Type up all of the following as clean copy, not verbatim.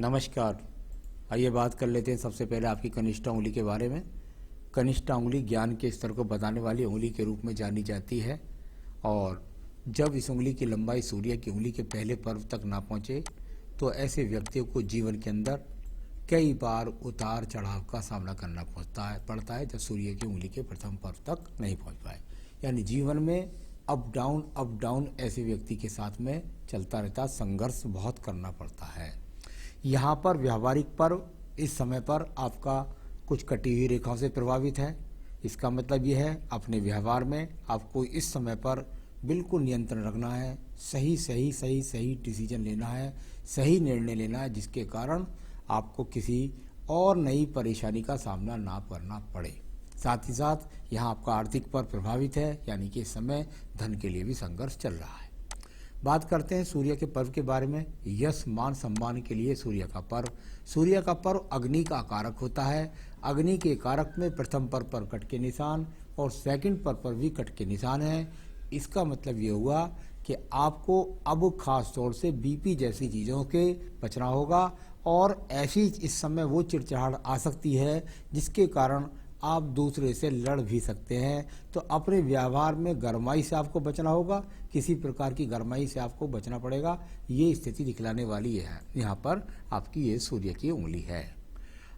नमस्कार। आइए बात कर लेते हैं सबसे पहले आपकी कनिष्ठा उंगली के बारे में। कनिष्ठा उंगली ज्ञान के स्तर को बताने वाली उंगली के रूप में जानी जाती है और जब इस उंगली की लंबाई सूर्य की उंगली के पहले पर्व तक ना पहुंचे तो ऐसे व्यक्तियों को जीवन के अंदर कई बार उतार चढ़ाव का सामना करना पड़ता है जब सूर्य की उंगली के प्रथम पर्व तक नहीं पहुंच पाए। यानी जीवन में अप डाउन ऐसे व्यक्ति के साथ में चलता रहता, संघर्ष बहुत करना पड़ता है। यहाँ पर व्यावहारिक पर्व इस समय पर आपका कुछ कटी हुई रेखाओं से प्रभावित है। इसका मतलब यह है अपने व्यवहार में आपको इस समय पर बिल्कुल नियंत्रण रखना है, सही डिसीजन लेना है, सही निर्णय लेना है, जिसके कारण आपको किसी और नई परेशानी का सामना ना करना पड़े। साथ ही साथ यहाँ आपका आर्थिक पर्व प्रभावित है, यानी कि इस समय धन के लिए भी संघर्ष चल रहा है। बात करते हैं सूर्य के पर्व के बारे में। यश मान सम्मान के लिए सूर्य का पर्व अग्नि का कारक होता है। अग्नि के कारक में प्रथम पर्व पर कट के निशान और सेकंड पर्व पर भी कट के निशान है। इसका मतलब ये हुआ कि आपको अब खास तौर से बीपी जैसी चीज़ों के बचना होगा और ऐसी इस समय वो चिड़चिड़ाहट आ सकती है जिसके कारण आप दूसरे से लड़ भी सकते हैं। तो अपने व्यवहार में गरमाई से आपको बचना होगा, किसी प्रकार की गरमाई से आपको बचना पड़ेगा। ये स्थिति दिखलाने वाली है यहाँ पर आपकी ये सूर्य की उंगली है।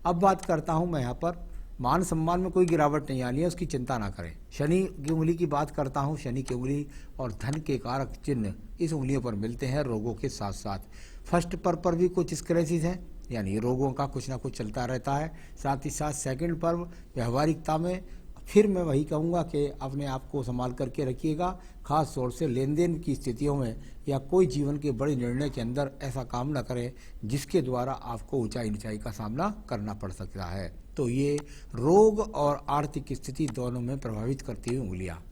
अब बात करता हूँ मैं यहाँ पर मान सम्मान में कोई गिरावट नहीं आनी है, उसकी चिंता ना करें। शनि की उंगली की बात करता हूँ। शनि की उंगली और धन के कारक चिन्ह इस उंगलियों पर मिलते हैं रोगों के साथ साथ। फर्स्ट पर्व पर भी कुछ स्क्रैचेस हैं, यानी रोगों का कुछ ना कुछ चलता रहता है। साथ ही साथ सेकंड पर्व व्यवहारिकता में फिर मैं वही कहूँगा कि अपने आप को संभाल करके रखिएगा। खास तौर से लेन देन की स्थितियों में या कोई जीवन के बड़े निर्णय के अंदर ऐसा काम न करें जिसके द्वारा आपको ऊंचाई नीचाई का सामना करना पड़ सकता है। तो ये रोग और आर्थिक स्थिति दोनों में प्रभावित करती हुई उंगलियाँ।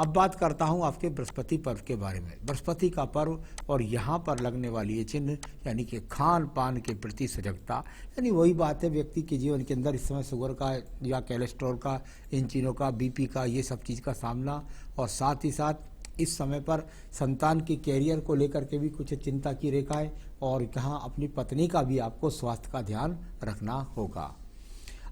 अब बात करता हूँ आपके बृहस्पति पर्व के बारे में। बृहस्पति का पर्व और यहाँ पर लगने वाली ये चिन्ह यानी कि खान पान के प्रति सजगता, यानी वही बात है व्यक्ति के जीवन के अंदर इस समय शुगर का या कोलेस्ट्रॉल का, इन चीज़ों का, बीपी का, ये सब चीज़ का सामना। और साथ ही साथ इस समय पर संतान के कैरियर को लेकर के भी कुछ चिंता की रेखा है और यहाँ अपनी पत्नी का भी आपको स्वास्थ्य का ध्यान रखना होगा।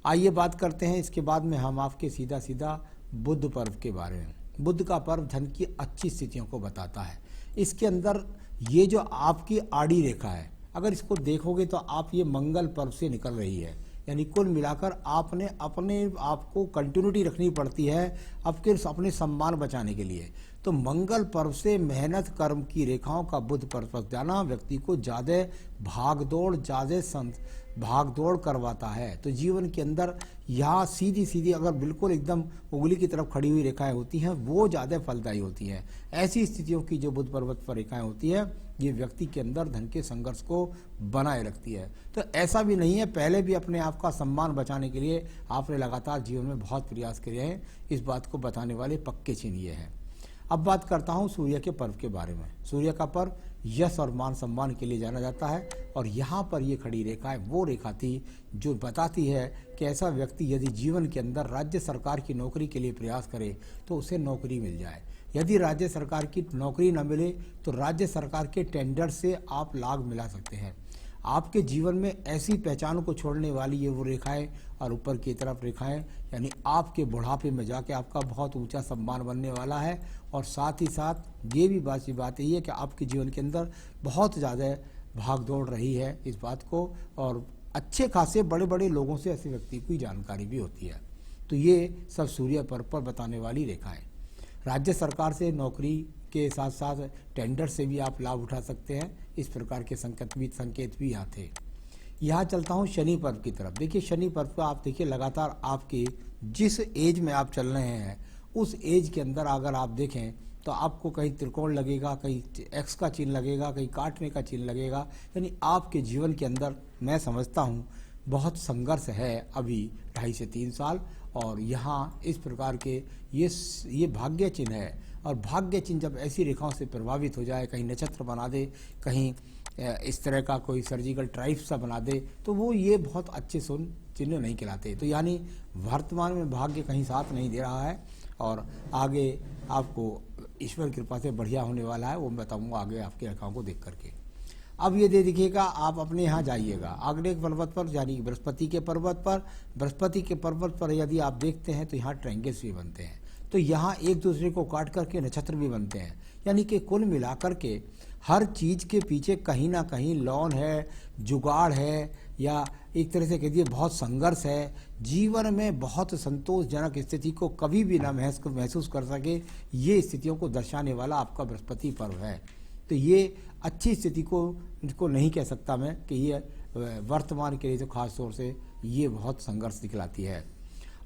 आइए बात करते हैं इसके बाद में हम आपके सीधा बुध पर्व के बारे में। बुध का पर्व धन की अच्छी स्थितियों को बताता है। इसके अंदर ये जो आपकी आड़ी रेखा है, अगर इसको देखोगे तो आप ये मंगल पर्व से निकल रही है, यानी कुल मिलाकर आपने अपने आप को कंटिन्यूटी रखनी पड़ती है अपने सम्मान बचाने के लिए। तो मंगल पर्व से मेहनत कर्म की रेखाओं का बुध पर्व पर जाना व्यक्ति को ज़्यादा भाग दौड़ करवाता है। तो जीवन के अंदर यहाँ सीधी अगर बिल्कुल एकदम उंगली की तरफ खड़ी हुई रेखाएं होती हैं वो ज़्यादा फलदायी होती हैं। ऐसी स्थितियों की जो बुध पर्वत पर रेखाएं होती है ये व्यक्ति के अंदर धन के संघर्ष को बनाए रखती है। तो ऐसा भी नहीं है, पहले भी अपने आप का सम्मान बचाने के लिए आपने लगातार जीवन में बहुत प्रयास किए हैं, इस बात को बताने वाले पक्के चिन्ह ये हैं। अब बात करता हूँ सूर्य के पर्व के बारे में। सूर्य का पर्व यश और मान सम्मान के लिए जाना जाता है और यहाँ पर ये खड़ी रेखा है वो रेखा थी जो बताती है कि ऐसा व्यक्ति यदि जीवन के अंदर राज्य सरकार की नौकरी के लिए प्रयास करे तो उसे नौकरी मिल जाए। यदि राज्य सरकार की नौकरी न मिले तो राज्य सरकार के टेंडर से आप लाभ मिला सकते हैं। आपके जीवन में ऐसी पहचान को छोड़ने वाली ये वो रेखाएं और ऊपर की तरफ रेखाएं, यानी आपके बुढ़ापे में जाके आपका बहुत ऊंचा सम्मान बनने वाला है। और साथ ही साथ ये भी बात यही है कि आपके जीवन के अंदर बहुत ज़्यादा भाग दौड़ रही है इस बात को, और अच्छे खासे बड़े लोगों से ऐसे व्यक्ति की जानकारी भी होती है। तो ये सब सूर्य पर्व पर बताने वाली रेखाएं। राज्य सरकार से नौकरी के साथ साथ टेंडर से भी आप लाभ उठा सकते हैं, इस प्रकार के संकेत भी यहाँ थे। यहाँ चलता हूँ शनि पर्व की तरफ। देखिए शनि पर्व को आप देखिए लगातार आपके जिस एज में आप चल रहे हैं उस एज के अंदर अगर आप देखें तो आपको कहीं त्रिकोण लगेगा, कहीं एक्स का चिन्ह लगेगा, कहीं काटने का चिन्ह लगेगा। यानी आपके जीवन के अंदर मैं समझता हूँ बहुत संघर्ष है अभी 2.5 से 3 साल। और यहाँ इस प्रकार के ये भाग्य चिन्ह है और भाग्य चिन्ह जब ऐसी रेखाओं से प्रभावित हो जाए, कहीं नक्षत्र बना दे, कहीं इस तरह का कोई सर्जिकल ट्राइप सा बना दे, तो वो ये बहुत अच्छे चिन्ह नहीं कहलाते। तो यानी वर्तमान में भाग्य कहीं साथ नहीं दे रहा है और आगे आपको ईश्वर कृपा से बढ़िया होने वाला है, वो मैं बताऊंगा आगे आपकी रेखाओं को देख करके। अब ये दे देखिएगा, आप अपने यहाँ जाइएगा आग्नेय पर्वत पर, यानी कि बृहस्पति के पर्वत पर। बृहस्पति के पर्वत पर यदि आप देखते हैं तो यहाँ ट्रायंगल्स भी बनते हैं, तो यहाँ एक दूसरे को काट करके नक्षत्र भी बनते हैं। यानी कि कुल मिलाकर के हर चीज़ के पीछे कहीं ना कहीं लॉन है, जुगाड़ है, या एक तरह से कह दिए बहुत संघर्ष है। जीवन में बहुत संतोषजनक स्थिति को कभी भी ना महसूस कर सके, ये स्थितियों को दर्शाने वाला आपका बृहस्पति पर्व है। तो ये अच्छी स्थिति को नहीं कह सकता मैं कि ये वर्तमान के लिए तो खास तौर से ये बहुत संघर्ष दिखलाती है।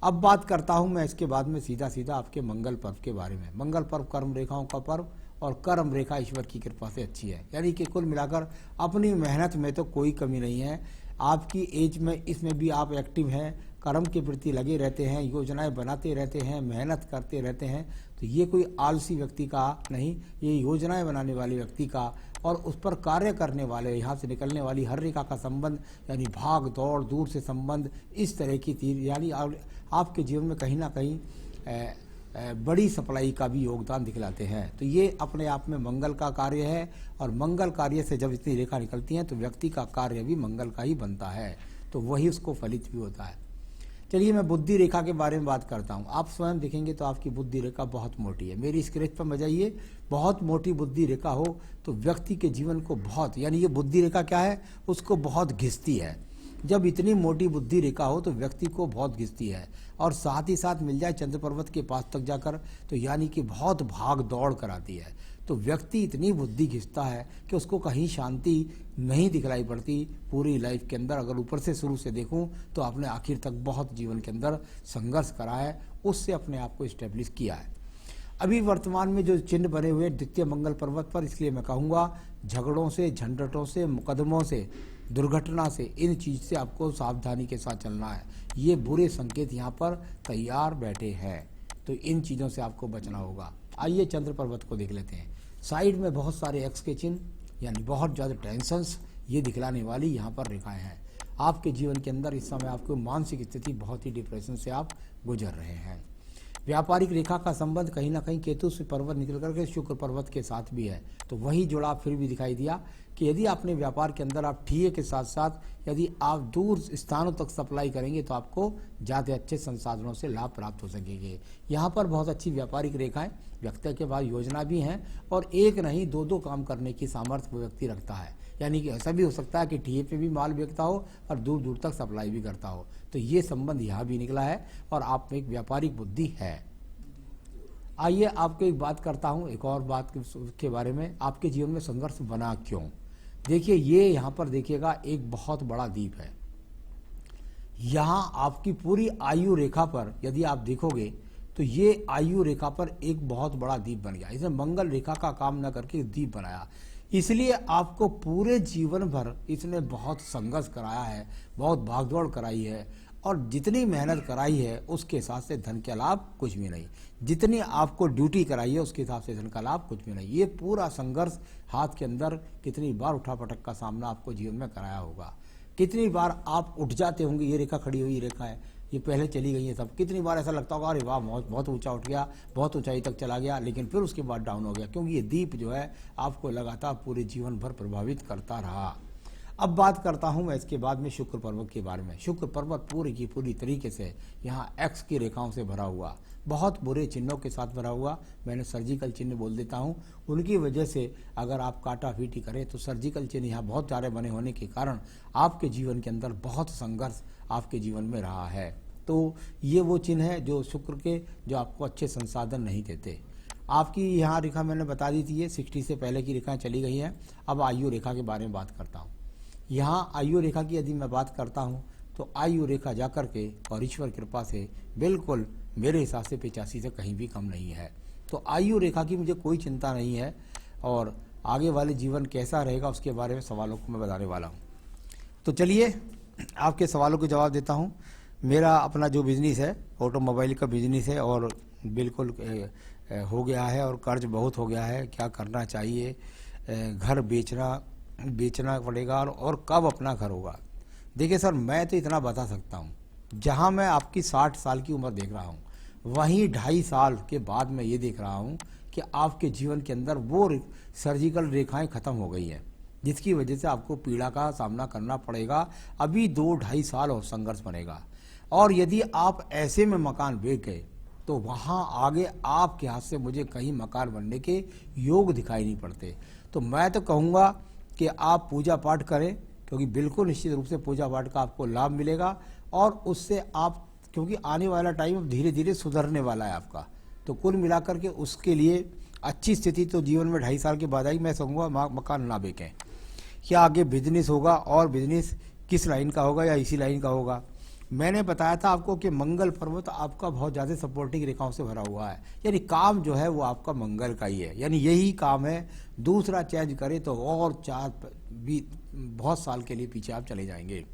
अब बात करता हूँ मैं इसके बाद में सीधा सीधा आपके मंगल पर्व के बारे में। मंगल पर्व कर्म रेखाओं का पर्व, और कर्म रेखा ईश्वर की कृपा से अच्छी है, यानी कि कुल मिलाकर अपनी मेहनत में तो कोई कमी नहीं है। आपकी एज में इसमें भी आप एक्टिव हैं, कर्म के प्रति लगे रहते हैं, योजनाएं बनाते रहते हैं, मेहनत करते रहते हैं। तो ये कोई आलसी व्यक्ति का नहीं, ये योजनाएं बनाने वाले व्यक्ति का और उस पर कार्य करने वाले, यहाँ से निकलने वाली हर रेखा का संबंध, यानी भाग दौड़ दूर से संबंध, इस तरह की तीर, यानी आपके जीवन में कहीं ना कहीं बड़ी सप्लाई का भी योगदान दिखलाते हैं। तो ये अपने आप में मंगल का कार्य है, और मंगल कार्य से जब इतनी रेखा निकलती हैं तो व्यक्ति का कार्य भी मंगल का ही बनता है, तो वही उसको फलित भी होता है। चलिए मैं बुद्धि रेखा के बारे में बात करता हूँ। आप स्वयं देखेंगे तो आपकी बुद्धि रेखा बहुत मोटी है। मेरी स्क्रीन पर बजाइए, बहुत मोटी बुद्धि रेखा हो तो व्यक्ति के जीवन को बहुत, यानी ये बुद्धि रेखा क्या है, उसको बहुत घिसती है। जब इतनी मोटी बुद्धि रेखा हो तो व्यक्ति को बहुत घिसती है, और साथ ही साथ मिल जाए चंद्र पर्वत के पास तक जाकर तो यानी कि बहुत भाग दौड़ कराती है। तो व्यक्ति इतनी बुद्धि घिसता है कि उसको कहीं शांति नहीं दिखलाई पड़ती पूरी लाइफ के अंदर। अगर ऊपर से शुरू से देखूं तो आपने आखिर तक बहुत जीवन के अंदर संघर्ष करा है, उससे अपने आप को इस्टेब्लिश किया है। अभी वर्तमान में जो चिन्ह बने हुए द्वितीय मंगल पर्वत पर, इसलिए मैं कहूँगा झगड़ों से, झंझटों से, मुकदमों से, दुर्घटना से, इन चीज़ से आपको सावधानी के साथ चलना है। ये बुरे संकेत यहाँ पर तैयार बैठे हैं, तो इन चीज़ों से आपको बचना होगा। आइए चंद्र पर्वत को देख लेते हैं। साइड में बहुत सारे एक्स के चिन्ह, यानी बहुत ज़्यादा टेंशंस, ये दिखलाने वाली यहाँ पर रेखाएं हैं। आपके जीवन के अंदर इस समय आपको मानसिक स्थिति बहुत ही डिप्रेशन से आप गुजर रहे हैं। व्यापारिक रेखा का संबंध कहीं ना कहीं केतु से पर्वत निकल करके शुक्र पर्वत के साथ भी है, तो वही जुड़ाव फिर भी दिखाई दिया कि यदि अपने व्यापार के अंदर आप ठीए के साथ साथ यदि आप दूर स्थानों तक सप्लाई करेंगे तो आपको ज़्यादा अच्छे संसाधनों से लाभ प्राप्त हो सकेंगे। यहाँ पर बहुत अच्छी व्यापारिक रेखाएं, व्यक्ति के पास योजना भी हैं, और एक नहीं दो दो काम करने की सामर्थ्य व्यक्ति रखता है। यानी कि ऐसा भी हो सकता है कि ठीए पे भी माल बेचता हो और दूर दूर तक सप्लाई भी करता हो, तो ये संबंध यहाँ भी निकला है, और आप में एक व्यापारिक बुद्धि है। आइए आपको एक बात करता हूँ, एक और बात के बारे में, आपके जीवन में संघर्ष बना क्यों। देखिए ये यहाँ पर देखिएगा एक बहुत बड़ा द्वीप है। यहाँ आपकी पूरी आयु रेखा पर यदि आप देखोगे तो ये आयु रेखा पर एक बहुत बड़ा द्वीप बन गया। इसने मंगल रेखा का काम न करके द्वीप बनाया, इसलिए आपको पूरे जीवन भर इसने बहुत संघर्ष कराया है, बहुत भागदौड़ कराई है, और जितनी मेहनत कराई है उसके हिसाब से धन का लाभ कुछ भी नहीं। जितनी आपको ड्यूटी कराई है उसके हिसाब से धन का लाभ कुछ भी नहीं। ये पूरा संघर्ष हाथ के अंदर कितनी बार उठापटक का सामना आपको जीवन में कराया होगा, कितनी बार आप उठ जाते होंगे। ये रेखा खड़ी हुई रेखा है, ये पहले चली गई है सब, कितनी बार ऐसा लगता होगा अरे वाह बहुत ऊंचा उठ गया, बहुत ऊंचाई तक चला गया, लेकिन फिर उसके बाद डाउन हो गया, क्योंकि ये दीप जो है आपको लगातार पूरे जीवन भर प्रभावित करता रहा। अब बात करता हूं मैं इसके बाद में शुक्र पर्वत के बारे में। शुक्र पर्वत पूरी की पूरी तरीके से यहाँ एक्स की रेखाओं से भरा हुआ, बहुत बुरे चिन्हों के साथ भरा हुआ, मैंने सर्जिकल चिन्ह बोल देता हूँ, उनकी वजह से अगर आप काटा पीटी करें तो सर्जिकल चिन्ह यहाँ बहुत सारे बने होने के कारण आपके जीवन के अंदर बहुत संघर्ष आपके जीवन में रहा है। तो ये वो चिन्ह है जो शुक्र के, जो आपको अच्छे संसाधन नहीं देते। आपकी यहाँ रेखा मैंने बता दी थी, ये 60 से पहले की रेखाएं चली गई हैं। अब आयु रेखा के बारे में बात करता हूँ। यहाँ आयु रेखा की यदि मैं बात करता हूँ तो आयु रेखा जाकर के और ईश्वर कृपा से बिल्कुल मेरे हिसाब से 85 से कहीं भी कम नहीं है। तो आयु रेखा की मुझे कोई चिंता नहीं है, और आगे वाले जीवन कैसा रहेगा उसके बारे में सवालों को मैं बताने वाला हूँ। तो चलिए आपके सवालों के जवाब देता हूँ। मेरा अपना जो बिजनेस है ऑटोमोबाइल का बिजनेस है, और बिल्कुल हो गया है, और कर्ज बहुत हो गया है, क्या करना चाहिए, घर बेचना पड़ेगा, और कब अपना घर होगा। देखिए सर, मैं तो इतना बता सकता हूँ, जहाँ मैं आपकी 60 साल की उम्र देख रहा हूँ, वहीं 2.5 साल के बाद मैं ये देख रहा हूँ कि आपके जीवन के अंदर वो सर्जिकल रेखाएं खत्म हो गई हैं, जिसकी वजह से आपको पीड़ा का सामना करना पड़ेगा। अभी 2-2.5 साल और संघर्ष बनेगा। और यदि आप ऐसे में मकान बेच गए तो वहाँ आगे आपके हाथ से मुझे कहीं मकान बनने के योग दिखाई नहीं पड़ते। तो मैं तो कहूँगा कि आप पूजा पाठ करें, क्योंकि बिल्कुल निश्चित रूप से पूजा पाठ का आपको लाभ मिलेगा। और उससे आप, क्योंकि आने वाला टाइम अब धीरे धीरे सुधरने वाला है आपका, तो कुल मिलाकर के उसके लिए अच्छी स्थिति तो जीवन में 2.5 साल के बाद आई। मैं कहूँगा मकान ना बेचें। क्या आगे बिजनेस होगा, और बिजनेस किस लाइन का होगा या इसी लाइन का होगा। मैंने बताया था आपको कि मंगल पर्वत आपका बहुत ज़्यादा सपोर्टिंग रेखाओं से भरा हुआ है, यानी काम जो है वो आपका मंगल का ही है, यानी यही काम है। दूसरा चेंज करें तो और 4 बहुत साल के लिए पीछे आप चले जाएंगे।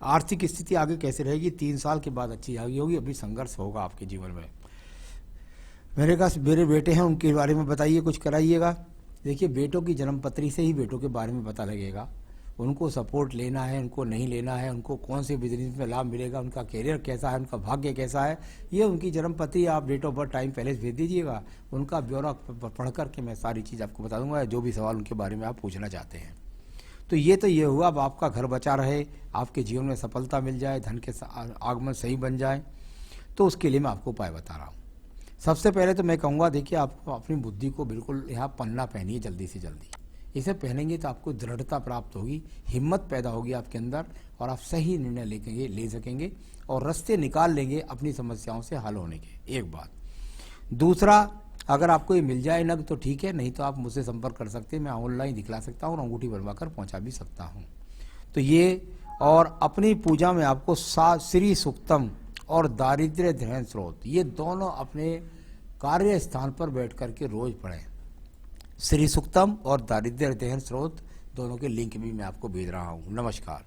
आर्थिक स्थिति आगे कैसे रहेगी, 3 साल के बाद अच्छी होगी। अभी संघर्ष होगा आपके जीवन में। मेरे बेटे हैं, उनके बारे में बताइए, कुछ कराइएगा। देखिए, बेटों की जन्मपत्री से ही बेटों के बारे में पता लगेगा, उनको सपोर्ट लेना है, उनको नहीं लेना है, उनको कौन से बिजनेस में लाभ मिलेगा, उनका कैरियर कैसा है, उनका भाग्य कैसा है, ये उनकी जन्मपत्री आप डेट ऑफ बर्थ टाइम पहले भेज दीजिएगा। उनका ब्यौरा पढ़ करके मैं सारी चीज़ आपको बता दूंगा, जो भी सवाल उनके बारे में आप पूछना चाहते हैं। तो ये हुआ, अब आपका घर बचा रहे, आपके जीवन में सफलता मिल जाए, धन के आगमन सही बन जाए, तो उसके लिए मैं आपको उपाय बता रहा हूँ। सबसे पहले तो मैं कहूँगा, देखिए, आपको अपनी बुद्धि को बिल्कुल यहाँ पन्ना पहनिए जल्दी से जल्दी। इसे पहनेंगे तो आपको दृढ़ता प्राप्त होगी, हिम्मत पैदा होगी आपके अंदर, और आप सही निर्णय ले सकेंगे और रास्ते निकाल लेंगे अपनी समस्याओं से हल होने के। एक बात। दूसरा, अगर आपको ये मिल जाए नग तो ठीक है, नहीं तो आप मुझसे संपर्क कर सकते हैं, मैं ऑनलाइन दिखला सकता हूँ और अंगूठी बनवा कर पहुँचा भी सकता हूँ। तो ये, और अपनी पूजा में आपको श्री सूक्तम और दारिद्र्य ध्यान स्रोत, ये दोनों अपने कार्य स्थान पर बैठ करके रोज पढ़ें। श्री सूक्तम और दारिद्र्य ध्यान स्रोत दोनों के लिंक भी मैं आपको भेज रहा हूँ। नमस्कार।